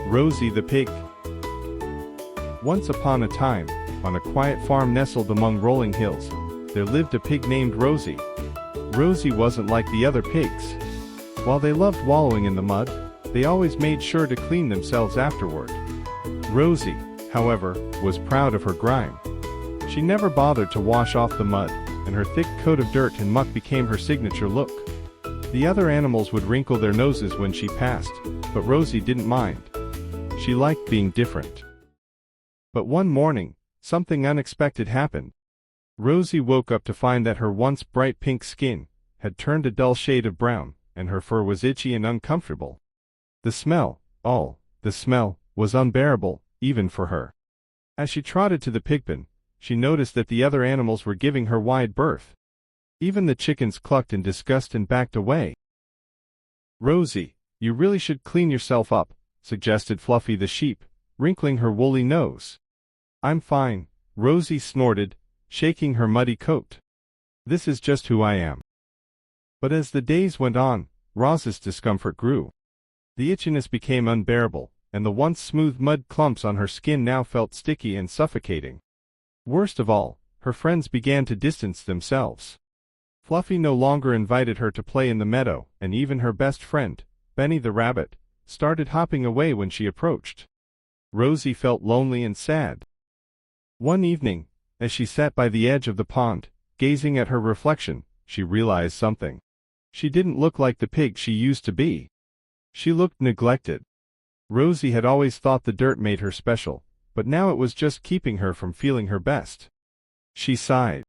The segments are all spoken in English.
Rosy the Pig. Once upon a time, on a quiet farm nestled among rolling hills, there lived a pig named Rosy. Rosy wasn't like the other pigs. While they loved wallowing in the mud, they always made sure to clean themselves afterward. Rosy, however, was proud of her grime. She never bothered to wash off the mud, and her thick coat of dirt and muck became her signature look. The other animals would wrinkle their noses when she passed, but Rosy didn't mind. She liked being different. But one morning, something unexpected happened. Rosy woke up to find that her once bright pink skin had turned a dull shade of brown, and her fur was itchy and uncomfortable. The smell was unbearable, even for her. As she trotted to the pigpen, she noticed that the other animals were giving her wide berth. Even the chickens clucked in disgust and backed away. "Rosy, you really should clean yourself up," suggested Fluffy the sheep, wrinkling her woolly nose. "I'm fine," Rosy snorted, shaking her muddy coat. "This is just who I am." But as the days went on, Rosy's discomfort grew. The itchiness became unbearable, and the once smooth mud clumps on her skin now felt sticky and suffocating. Worst of all, her friends began to distance themselves. Fluffy no longer invited her to play in the meadow, and even her best friend, Benny the rabbit, started hopping away when she approached. Rosy felt lonely and sad. One evening, as she sat by the edge of the pond, gazing at her reflection, she realized something. She didn't look like the pig she used to be. She looked neglected. Rosy had always thought the dirt made her special, but now it was just keeping her from feeling her best. She sighed.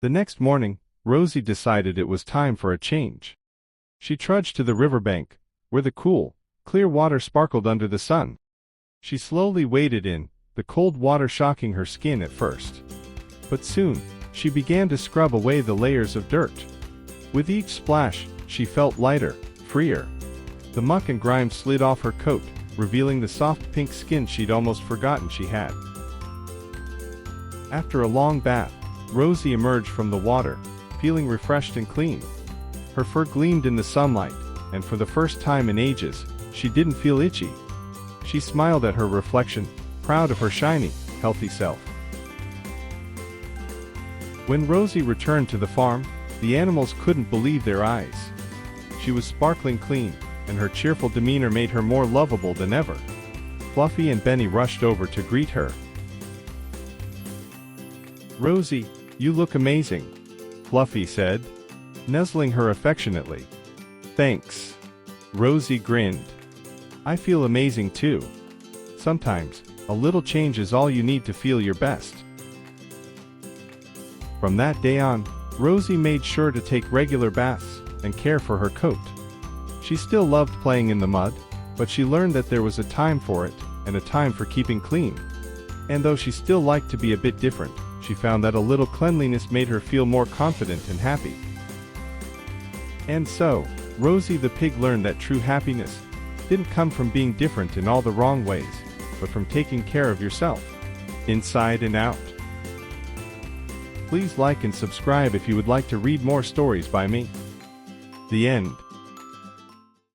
The next morning, Rosy decided it was time for a change. She trudged to the riverbank, where the cool, clear water sparkled under the sun. She slowly waded in, the cold water shocking her skin at first. But soon, she began to scrub away the layers of dirt. With each splash, she felt lighter, freer. The muck and grime slid off her coat, revealing the soft pink skin she'd almost forgotten she had. After a long bath, Rosy emerged from the water, feeling refreshed and clean. Her fur gleamed in the sunlight, and for the first time in ages, she didn't feel itchy. She smiled at her reflection, proud of her shiny, healthy self. When Rosy returned to the farm, the animals couldn't believe their eyes. She was sparkling clean, and her cheerful demeanor made her more lovable than ever. Fluffy and Benny rushed over to greet her. "Rosy, you look amazing," Fluffy said, nuzzling her affectionately. "Thanks." Rosy grinned. "I feel amazing too. Sometimes, a little change is all you need to feel your best." From that day on, Rosy made sure to take regular baths and care for her coat. She still loved playing in the mud, but she learned that there was a time for it, and a time for keeping clean. And though she still liked to be a bit different, she found that a little cleanliness made her feel more confident and happy. And so, Rosy the pig learned that true happiness didn't come from being different in all the wrong ways, but from taking care of yourself, inside and out. Please like and subscribe if you would like to read more stories by me. The end.